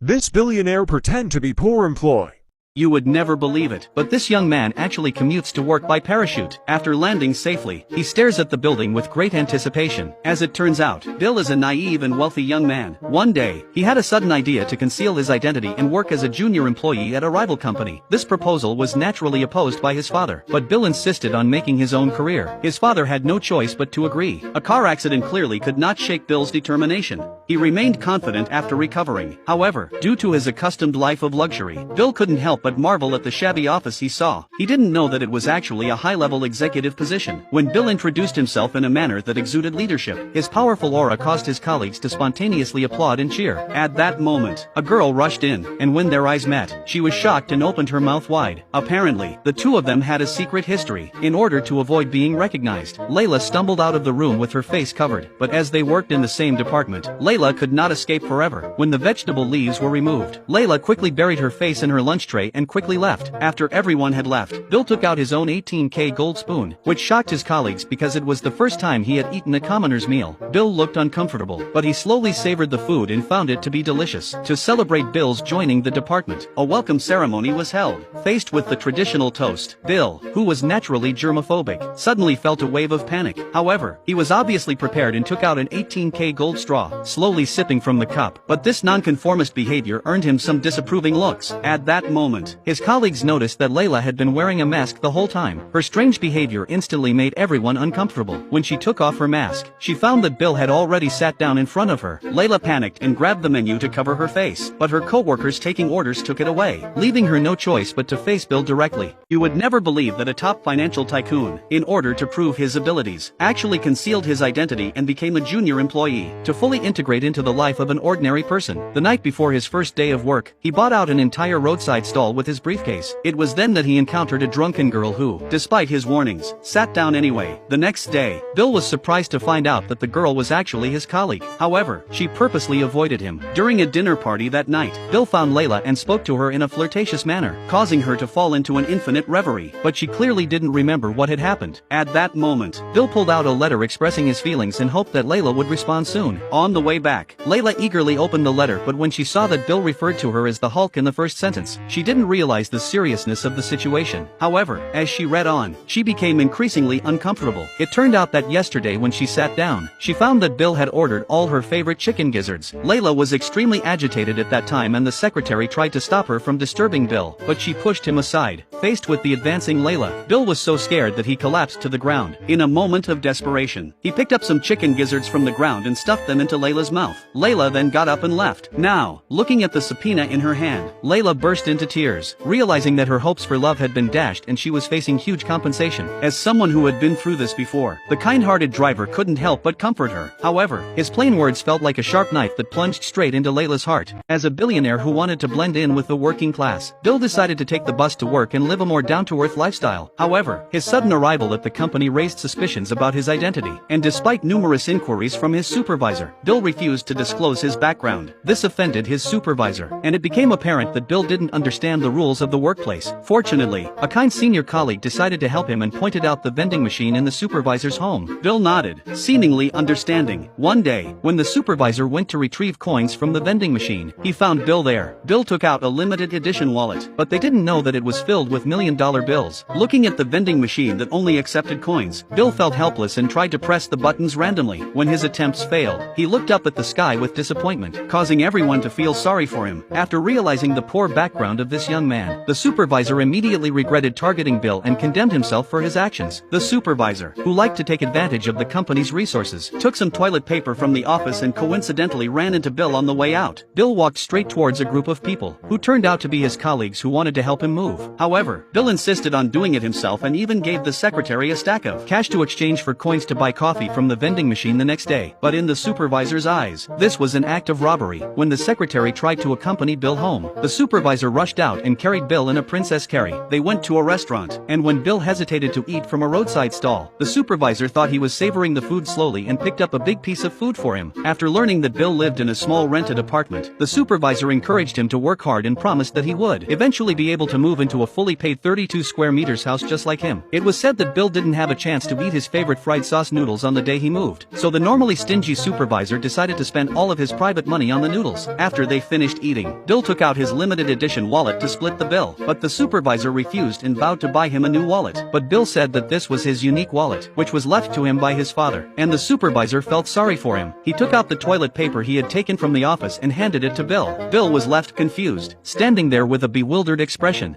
This billionaire pretend to be poor employee. You would never believe it, but this young man actually commutes to work by parachute. After landing safely, he stares at the building with great anticipation. As it turns out, Bill is a naive and wealthy young man. One day, he had a sudden idea to conceal his identity and work as a junior employee at a rival company. This proposal was naturally opposed by his father, but Bill insisted on making his own career. His father had no choice but to agree. A car accident clearly could not shake Bill's determination. He remained confident after recovering. However, due to his accustomed life of luxury, Bill couldn't help but marvel at the shabby office he saw. He didn't know that it was actually a high-level executive position. When Bill introduced himself in a manner that exuded leadership, his powerful aura caused his colleagues to spontaneously applaud and cheer. At that moment, a girl rushed in, and when their eyes met, she was shocked and opened her mouth wide. Apparently, the two of them had a secret history. In order to avoid being recognized, Layla stumbled out of the room with her face covered, but as they worked in the same department, Layla could not escape forever. When the vegetable leaves were removed, Layla quickly buried her face in her lunch tray and quickly left. After everyone had left, Bill took out his own 18K gold spoon, which shocked his colleagues because it was the first time he had eaten a commoner's meal. Bill looked uncomfortable, but he slowly savored the food and found it to be delicious. To celebrate Bill's joining the department, a welcome ceremony was held. Faced with the traditional toast, Bill, who was naturally germophobic, suddenly felt a wave of panic. However, he was obviously prepared and took out an 18K gold straw, slowly sipping from the cup. But this nonconformist behavior earned him some disapproving looks. At that moment, his colleagues noticed that Layla had been wearing a mask the whole time. Her strange behavior instantly made everyone uncomfortable. When she took off her mask, she found that Bill had already sat down in front of her. Layla panicked and grabbed the menu to cover her face, but her co-workers taking orders took it away, leaving her no choice but to face Bill directly. You would never believe that a top financial tycoon, in order to prove his abilities, actually concealed his identity and became a junior employee, to fully integrate into the life of an ordinary person. The night before his first day of work, he bought out an entire roadside stall with his briefcase. It was then that he encountered a drunken girl who, despite his warnings, sat down anyway. The next day, Bill was surprised to find out that the girl was actually his colleague. However, she purposely avoided him. During a dinner party that night, Bill found Layla and spoke to her in a flirtatious manner, causing her to fall into an infinite reverie, but she clearly didn't remember what had happened. At that moment, Bill pulled out a letter expressing his feelings and hoped that Layla would respond soon. On the way back, Layla eagerly opened the letter, but when she saw that Bill referred to her as the Hulk in the first sentence, she didn't realize the seriousness of the situation. However, as she read on, she became increasingly uncomfortable. It turned out that yesterday when she sat down, she found that Bill had ordered all her favorite chicken gizzards. Layla was extremely agitated at that time and the secretary tried to stop her from disturbing Bill, but she pushed him aside. Faced with the advancing Layla, Bill was so scared that he collapsed to the ground. In a moment of desperation, he picked up some chicken gizzards from the ground and stuffed them into Layla's mouth. Layla then got up and left. Now, looking at the subpoena in her hand, Layla burst into tears, realizing that her hopes for love had been dashed and she was facing huge compensation. As someone who had been through this before, the kind-hearted driver couldn't help but comfort her. However, his plain words felt like a sharp knife that plunged straight into Layla's heart. As a billionaire who wanted to blend in with the working class, Bill decided to take the bus to work and live a more down-to-earth lifestyle. However, his sudden arrival at the company raised suspicions about his identity, and despite numerous inquiries from his supervisor, Bill refused to disclose his background. This offended his supervisor, and it became apparent that Bill didn't understand the rules of the workplace. Fortunately, a kind senior colleague decided to help him and pointed out the vending machine in the supervisor's home. Bill nodded, seemingly understanding. One day, when the supervisor went to retrieve coins from the vending machine, he found Bill there. Bill took out a limited edition wallet, but they didn't know that it was filled with million-dollar bills. Looking at the vending machine that only accepted coins, Bill felt helpless and tried to press the buttons randomly. When his attempts failed, he looked up at the sky with disappointment, causing everyone to feel sorry for him. After realizing the poor background of this young man, the supervisor immediately regretted targeting Bill and condemned himself for his actions. The supervisor, who liked to take advantage of the company's resources, took some toilet paper from the office and coincidentally ran into Bill on the way out. Bill walked straight towards a group of people, who turned out to be his colleagues who wanted to help him move. However, Bill insisted on doing it himself and even gave the secretary a stack of cash to exchange for coins to buy coffee from the vending machine the next day. But in the supervisor's eyes, this was an act of robbery. When the secretary tried to accompany Bill home, the supervisor rushed out out and carried Bill in a princess carry. They went to a restaurant, and when Bill hesitated to eat from a roadside stall, the supervisor thought he was savoring the food slowly and picked up a big piece of food for him. After learning that Bill lived in a small rented apartment, the supervisor encouraged him to work hard and promised that he would eventually be able to move into a fully paid 32 square meters house just like him. It was said that Bill didn't have a chance to eat his favorite fried sauce noodles on the day he moved, so the normally stingy supervisor decided to spend all of his private money on the noodles. After they finished eating, Bill took out his limited edition wallet to split the bill, but the supervisor refused and vowed to buy him a new wallet. But Bill said that this was his unique wallet, which was left to him by his father, and the supervisor felt sorry for him. He took out the toilet paper he had taken from the office and handed it to Bill. Bill was left confused, standing there with a bewildered expression.